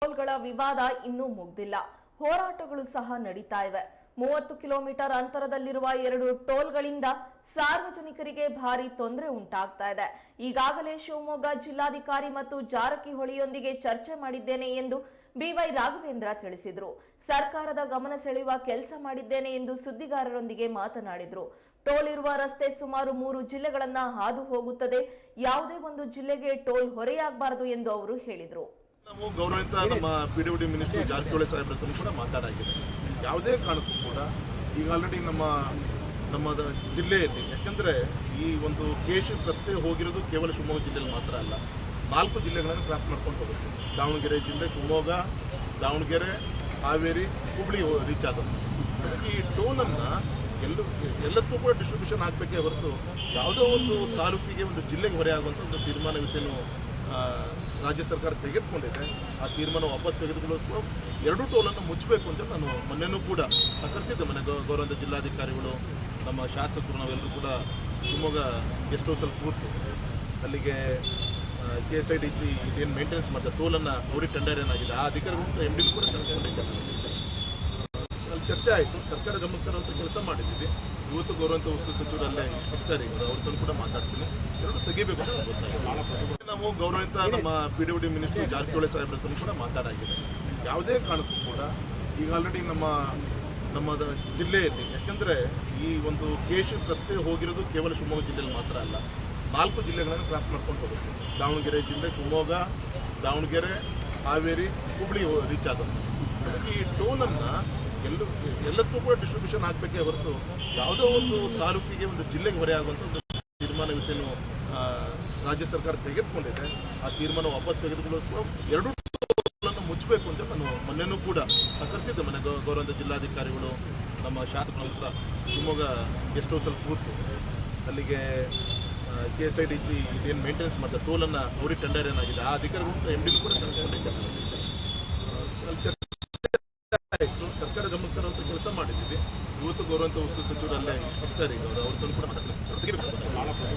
ಟೋಲ್ಗಳ ವಿವಾದ ಇನ್ನೂ ಮುಗ್ದಿಲ್ಲ. ಹೋರಾಟಗಳು ಸಹ ನಡೀತಾ ಇವೆ. 30 ಕಿಲೋಮೀಟರ್ ಅಂತರದಲ್ಲಿರುವ 2 ಟೋಲ್ಗಳಿಂದ ಸಾರ್ವಜನಿಕರಿಗೆ ಭಾರಿ ತೊಂದರೆ ಉಂಟಾಗ್ತಾ ಇದೆ. ಈಗಾಗಲೇ ಶಿವಮೊಗ್ಗ ಜಿಲ್ಲಾಧಿಕಾರಿ ಮತ್ತು ಜಾರಕಿಹೊಳಿಯೊಂದಿಗೆ ಚರ್ಚೆ ಮಾಡಿದ್ದೇನೆ ಎಂದು ಬಿವೈ ರಾಘವೇಂದ್ರ ತಿಳಿಸಿದರು. ಸರ್ಕಾರದ ಗಮನ ಸೆಳೆಯುವ ಕೆಲಸ ಮಾಡಿದ್ದೇನೆ ಎಂದು ಸುದ್ದಿಗಾರರೊಂದಿಗೆ ಮಾತನಾಡಿದರು. ಟೋಲ್ ಇರುವ ರಸ್ತೆ ಸುಮಾರು 3 ಜಿಲ್ಲೆಗಳನ್ನ ಹಾದು ಹೋಗುತ್ತದೆ. ಯಾವುದೇ ಒಂದು ಜಿಲ್ಲೆಗೆ ಟೋಲ್ ಹೊರೆಯಾಗಬಾರದು ಎಂದು ಅವರು ಹೇಳಿದರು. ನಾವು ಗೌರವಿತ ನಮ್ಮ PWD ಮಿನಿಸ್ಟರ್ ಜಾರಕಿಹೊಳಿ ಸಾಹೇಬ್ರ ಹತ್ರ ಕೂಡ ಮಾತಾಡಾಗಿದೆ. ಯಾವುದೇ ಕಾರಣಕ್ಕೂ ಕೂಡ ಈಗ ಆಲ್ರೆಡಿ ನಮ್ಮ ಜಿಲ್ಲೆಯಲ್ಲಿ, ಯಾಕಂದರೆ ಈ ಒಂದು ಕೇಶವ್ ರಸ್ತೆ ಹೋಗಿರೋದು ಕೇವಲ ಶಿವಮೊಗ್ಗ ಜಿಲ್ಲೆಯಲ್ಲಿ ಮಾತ್ರ ಅಲ್ಲ, 4 ಜಿಲ್ಲೆಗಳನ್ನು ಕ್ರಾಸ್ ಮಾಡ್ಕೊಂಡು ಹೋಗುತ್ತೆ. ದಾವಣಗೆರೆ ಜಿಲ್ಲೆ, ಶಿವಮೊಗ್ಗ, ದಾವಣಗೆರೆ, ಹಾವೇರಿ, ಹುಬ್ಬಳ್ಳಿ ರೀಚ್ ಆಗೋದು. ಈ ಟೋಲನ್ನು ಎಲ್ಲದಕ್ಕೂ ಕೂಡ ಡಿಸ್ಟ್ರಿಬ್ಯೂಷನ್ ಆಗಬೇಕೇ ಹೊರತು ಯಾವುದೋ ಒಂದು ತಾಲೂಕಿಗೆ, ಒಂದು ಜಿಲ್ಲೆಗೆ ಹೊರೆ ಆಗುವಂಥ ಒಂದು ತೀರ್ಮಾನವಿತ್ತೇನು ರಾಜ್ಯ ಸರ್ಕಾರ ತೆಗೆದುಕೊಂಡಿದೆ. ಆ ತೀರ್ಮಾನ ವಾಪಸ್ ತೆಗೆದುಕೊಳ್ಳೋದು 2 ಟೋಲನ್ನು ಮುಚ್ಚಬೇಕು ಅಂತ ನಾನು ಮೊನ್ನೆನೂ ಕೂಡ ಕರೆಸಿದ್ದೆ. ಗೌರವ ಜಿಲ್ಲಾಧಿಕಾರಿಗಳು, ನಮ್ಮ ಶಾಸಕರು, ನಾವೆಲ್ಲರೂ ಕೂಡ ಶಿವಮೊಗ್ಗ ಗೆಸ್ಟ್ ಹೌಸಲ್ಲಿ ಕೂತು ಅಲ್ಲಿಗೆ KSIDC ಇದೇನು ಮೇಂಟೆನೆನ್ಸ್ ಮಾಡ್ತಾರೆ ಟೋಲನ್ನು ನೋಡಿ ಟೆಂಡರ್ ಏನಾಗಿದೆ ಆ ಅಧಿಕಾರಿಗಳು MD ಕೂಡ ಕರೆಸ್ಕೊಂಡಿದ್ದಾರೆ. ಅಲ್ಲಿ ಚರ್ಚೆ ಆಯಿತು, ಸರ್ಕಾರ ಗಮನಕ್ಕೆ ತರುವಂಥ ಕೆಲಸ ಮಾಡಿದ್ದೀವಿ. ಇವತ್ತು ಗೌರವಂತ ವಸ್ತು ಸಚಿವರಲ್ಲೇ ಸಿಗ್ತಾರೆ, ಇವರು ಅವ್ರ ಕೂಡ ಮಾತಾಡ್ತೀನಿ. 2 ತೆಗಿಬೇಕು ಅಂತ ಗೊತ್ತಾಗಿದೆ. ನಾವು ಗೌರವಿತ ನಮ್ಮ PWD ಮಿನಿಸ್ಟರ್ ಜಾರಕಿಹೊಳಿ ಸಾಹೇಬ್ರ ಹತ್ರ ಕೂಡ ಮಾತಾಡಾಗಿದೆ. ಯಾವುದೇ ಕಾರಣಕ್ಕೂ ಕೂಡ ಈಗ ಆಲ್ರೆಡಿ ನಮ್ಮ ಜಿಲ್ಲೆಯಲ್ಲಿ, ಯಾಕಂದರೆ ಈ ಒಂದು ಕೇಶವ್ ರಸ್ತೆ ಹೋಗಿರೋದು ಕೇವಲ ಶಿವಮೊಗ್ಗ ಜಿಲ್ಲೆಯಲ್ಲಿ ಮಾತ್ರ ಅಲ್ಲ, 4 ಜಿಲ್ಲೆಗಳನ್ನು ಕ್ರಾಸ್ ಮಾಡ್ಕೊಂಡು ಹೋಗುತ್ತೆ. ದಾವಣಗೆರೆ ಜಿಲ್ಲೆ, ಶಿವಮೊಗ್ಗ, ದಾವಣಗೆರೆ, ಹಾವೇರಿ, ಹುಬ್ಬಳ್ಳಿ ರೀಚ್ ಆಗೋದು. ಈ ಟೋಲನ್ನು ಎಲ್ಲದಕ್ಕೂ ಕೂಡ ಡಿಸ್ಟ್ರಿಬ್ಯೂಷನ್ ಆಗಬೇಕೇ ಹೊರತು ಯಾವುದೋ ಒಂದು ತಾಲೂಕಿಗೆ, ಒಂದು ಜಿಲ್ಲೆಗೆ ಹೊರೆ ಆಗುವಂಥ ಒಂದು ತೀರ್ಮಾನವಿತ್ತೇನು ರಾಜ್ಯ ಸರ್ಕಾರ ತೆಗೆದುಕೊಂಡಿದೆ. ಆ ತೀರ್ಮಾನ ವಾಪಸ್ ತೆಗೆದುಕೊಳ್ಳೋದು 2 ಟೋಲನ್ನು ಮುಚ್ಚಬೇಕು ಅಂತ ನಾನು ಮೊನ್ನೆನೂ ಕೂಡ ಕರೆಸಿದ್ದೆ. ಗೌರವ ಜಿಲ್ಲಾಧಿಕಾರಿಗಳು, ನಮ್ಮ ಶಾಸಕರು ಕೂಡ ಶಿವಮೊಗ್ಗ ಗೆಸ್ಟ್ ಹೌಸಲ್ಲಿ ಕೂತು ಅಲ್ಲಿಗೆ KSIDC ಇದೇನು ಮೇಂಟೆನೆನ್ಸ್ ಮಾಡ್ತಾರೆ ಟೋಲನ್ನು ನೋಡಿ ಟೆಂಡರ್ ಏನಾಗಿದೆ ಆ ಅಧಿಕಾರಿಗಳು MD ಕೂಡ ಕರೆಸ್ಕೊಂಡಿದ್ದಾರೆ. ಅಲ್ಲಿ ಚರ್ಚೆ ಆಯಿತು, ಸರ್ಕಾರ ಗಮನಕ್ಕೆ ತರುವಂಥ ಕೆಲಸ ಮಾಡಿದ್ದೀವಿ. ಇವತ್ತು ಗೌರವಂತ ವಸ್ತು ಸಚಿವರಲ್ಲೇ ಸಿಗ್ತಾರೆ, ಅವ್ರ ಕೂಡ ಮಾತಾಡ್ತಾರೆ.